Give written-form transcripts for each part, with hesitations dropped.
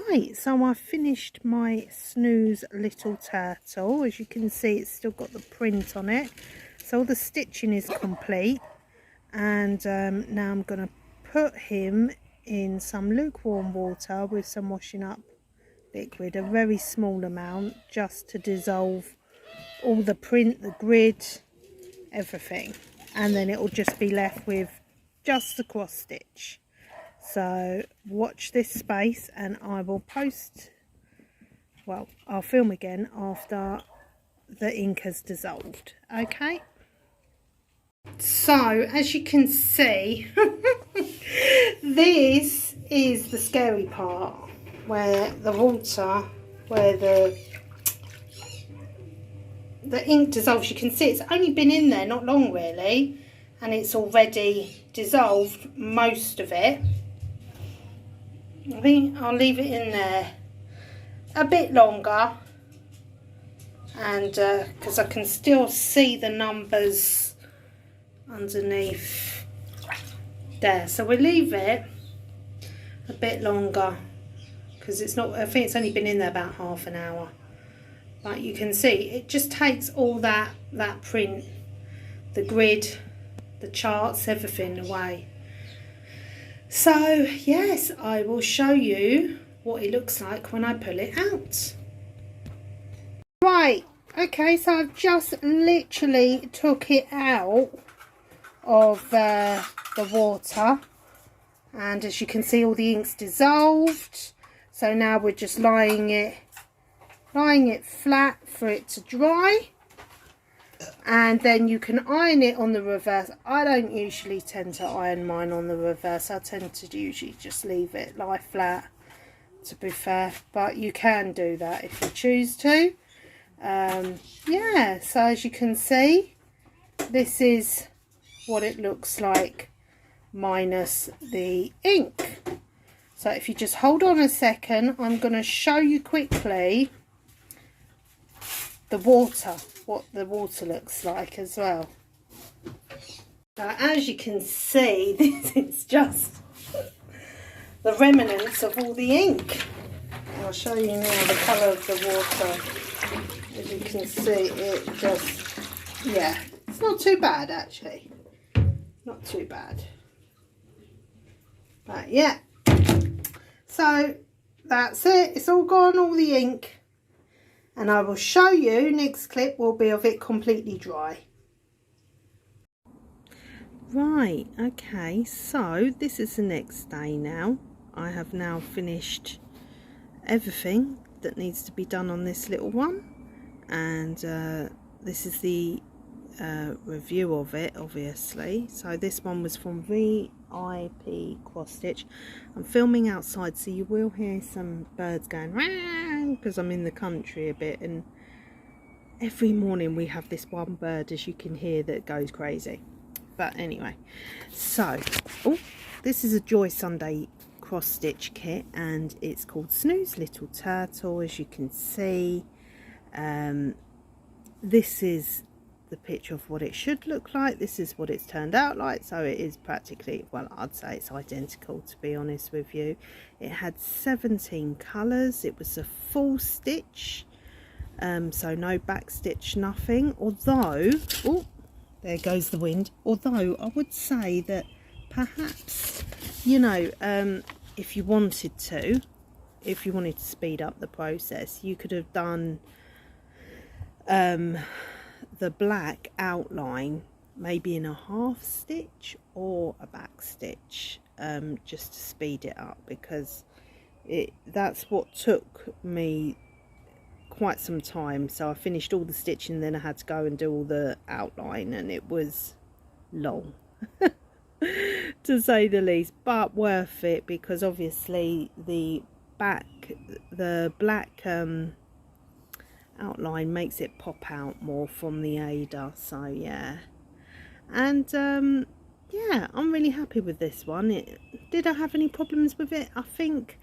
Right, so I finished my Snooze Little Turtle. As you can see, it's still got the print on it. So all the stitching is complete. And now I'm going to put him in some lukewarm water with some washing up liquid, a very small amount, just to dissolve all the print, the grid, everything. And then it will just be left with just the cross stitch. So watch this space and I will post, well, I'll film again after the ink has dissolved. Okay, so as you can see, this is the scary part, where the water, where the ink dissolves. You can see it's only been in there not long really, and it's already dissolved most of it. I think I'll leave it in there a bit longer, and because I can still see the numbers underneath there, so we'll leave it a bit longer because it's not, I think it's only been in there about half an hour. But you can see it just takes all that print, the grid, the charts, everything away. So yes, I will show you what it looks like when I pull it out. Right, okay, so I've just literally took it out of the water, and as you can see, all the ink's dissolved. So now we're just lying it flat for it to dry, and then you can iron it on the reverse. I don't usually tend to iron mine on the reverse. I tend to usually just leave it lie flat, to be fair, but you can do that if you choose to. Yeah, so as you can see, this is what it looks like minus the ink. So if you just hold on a second, I'm going to show you quickly the water, what the water looks like as well. Now, as you can see, this is just the remnants of all the ink. I'll show you now the colour of the water. As you can see, it just, yeah, it's not too bad actually, not too bad. But yeah, so that's it, it's all gone, all the ink. And I will show you, next clip will be of it completely dry. Right, okay, so this is the next day now. I have now finished everything that needs to be done on this little one. And this is the review of it, obviously. So this one was from VIP Cross Stitch. I'm filming outside, so you will hear some birds going round because I'm in the country a bit, and every morning we have this one bird, as you can hear, that goes crazy. But anyway, so this is a Joy Sunday cross stitch kit, and it's called Snooze Little Turtle. As you can see, this is the picture of what it should look like. This is what it's turned out like. So it is practically, well, I'd say it's identical, to be honest with you. It had 17 colours. It was a full stitch, so no back stitch, nothing. Although, oh, there goes the wind. Although I would say that perhaps, you know, if you wanted to speed up the process, you could have done the black outline maybe in a half stitch or a back stitch, just to speed it up, because that's what took me quite some time. So I finished all the stitching, then I had to go and do all the outline, and it was long to say the least, but worth it, because obviously the black outline makes it pop out more from the Ada. So yeah, and yeah, I'm really happy with this one. Did I have any problems with it? I think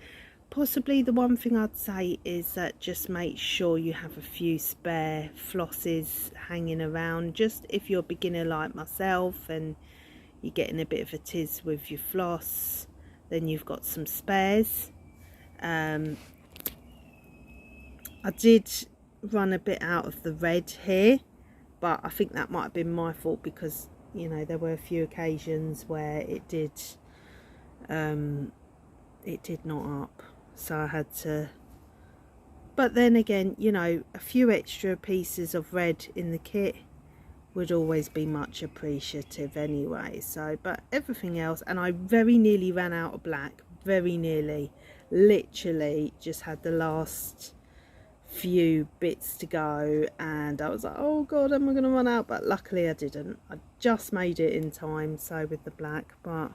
possibly the one thing I'd say is that just make sure you have a few spare flosses hanging around, just if you're a beginner like myself and you're getting a bit of a tiz with your floss, then you've got some spares. I did run a bit out of the red here, but I think that might have been my fault, because you know, there were a few occasions where it did not up, so I had to. But then again, you know, a few extra pieces of red in the kit would always be much appreciative anyway. So, but everything else, and I very nearly ran out of black, very nearly, literally just had the last few bits to go, and I was like, oh god, am I going to run out? But luckily I didn't. I just made it in time, so with the black. But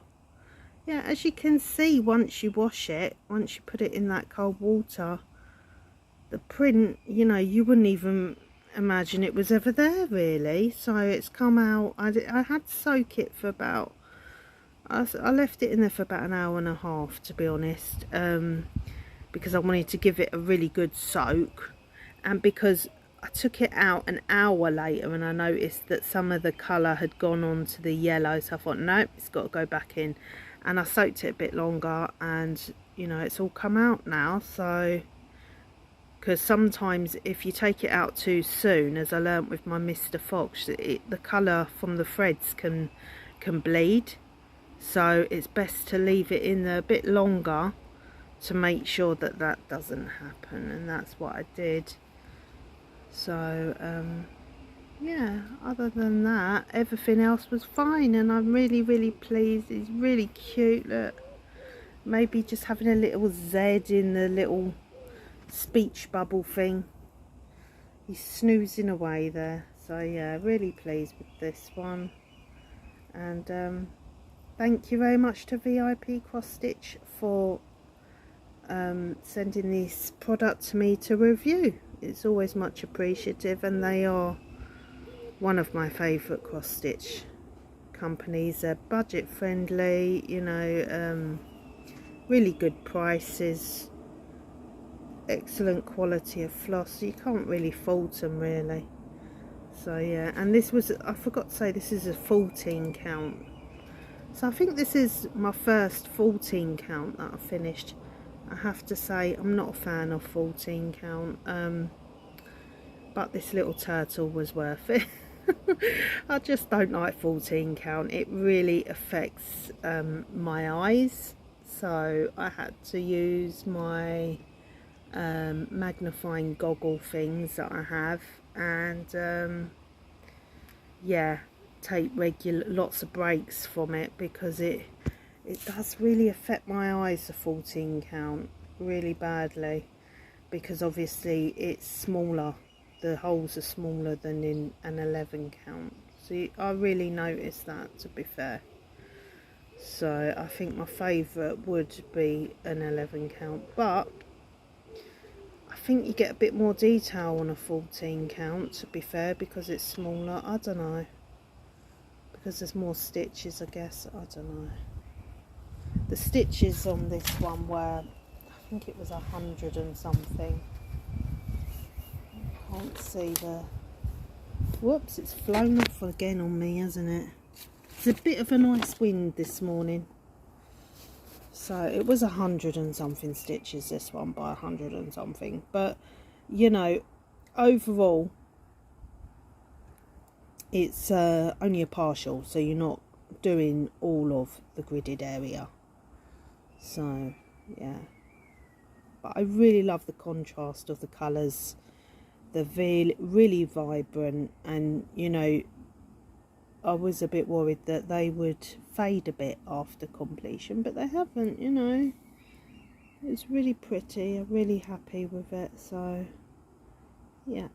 yeah, as you can see, once you wash it, once you put it in that cold water, the print, you know, you wouldn't even imagine it was ever there really. So it's come out. I had to soak it for about, I left it in there for about an hour and a half, to be honest, because I wanted to give it a really good soak, and because I took it out an hour later and I noticed that some of the colour had gone on to the yellow, so I thought, nope, it's got to go back in, and I soaked it a bit longer, and you know, it's all come out now. So, because sometimes if you take it out too soon, as I learnt with my Mr. Fox, the colour from the threads can bleed, so it's best to leave it in there a bit longer to make sure that that doesn't happen, and that's what I did. So yeah, other than that, everything else was fine, and I'm really pleased. It's really cute. Look, maybe just having a little Z in the little speech bubble thing. He's snoozing away there. So yeah, really pleased with this one. And thank you very much to VIP Cross Stitch for sending this product to me to review. It's always much appreciative, and they are one of my favourite cross stitch companies. They're budget friendly, you know, really good prices, excellent quality of floss. You can't really fault them really. So yeah, and this was, I forgot to say, this is a 14 count. So I think this is my first 14 count that I finished. I have to say, I'm not a fan of 14 count, but this little turtle was worth it. I just don't like 14 count. It really affects my eyes, so I had to use my magnifying goggle things that I have, and yeah, take lots of breaks from it, because it does really affect my eyes, the 14 count, really badly, because obviously it's smaller, the holes are smaller than in an 11 count. So I really noticed that, to be fair. So I think my favourite would be an 11 count, but I think you get a bit more detail on a 14 count, to be fair, because it's smaller. I don't know, because there's more stitches, I guess. I don't know. The stitches on this one were, I think it was 100 and something. I can't see the, whoops, it's flown off again on me, hasn't it? It's a bit of a nice wind this morning. So it was 100 and something stitches, this one, by 100 and something. But you know, overall it's only a partial, so you're not doing all of the gridded area. So yeah, but I really love the contrast of the colours. They're really vibrant, and you know, I was a bit worried that they would fade a bit after completion, but they haven't, you know. It's really pretty. I'm really happy with it. So yeah,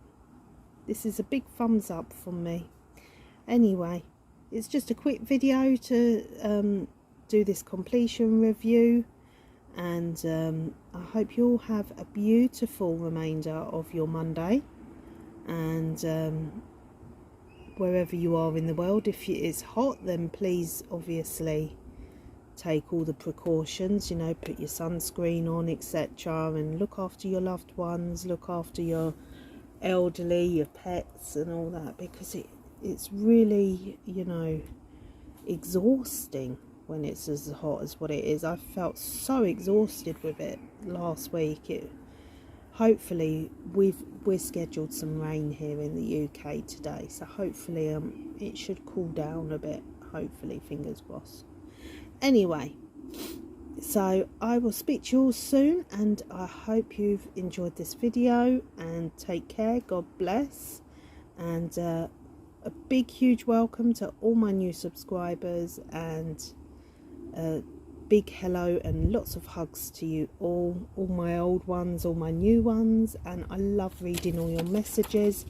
this is a big thumbs up from me. Anyway, it's just a quick video to do this completion review, and I hope you all have a beautiful remainder of your Monday, and wherever you are in the world, if it's hot, then please obviously take all the precautions, you know, put your sunscreen on, etc., and look after your loved ones, look after your elderly, your pets and all that, because it's really, you know, exhausting when it's as hot as what it is. I felt so exhausted with it last week. hopefully we're scheduled some rain here in the UK today, so hopefully it should cool down a bit, hopefully, fingers crossed. Anyway, so I will speak to you all soon, and I hope you've enjoyed this video, and take care, God bless, and a big huge welcome to all my new subscribers, and big hello and lots of hugs to you all my old ones, all my new ones, and I love reading all your messages.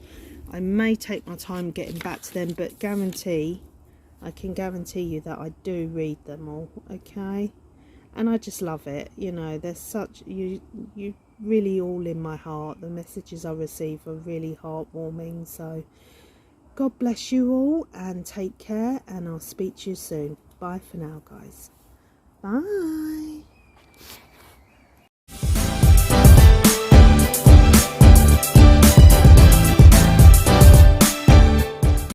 I may take my time getting back to them, but I can guarantee you that I do read them all, okay? And I just love it, you know, there's such, you really all in my heart. The messages I receive are really heartwarming, so God bless you all, and take care, and I'll speak to you soon. Bye for now, guys. Bye.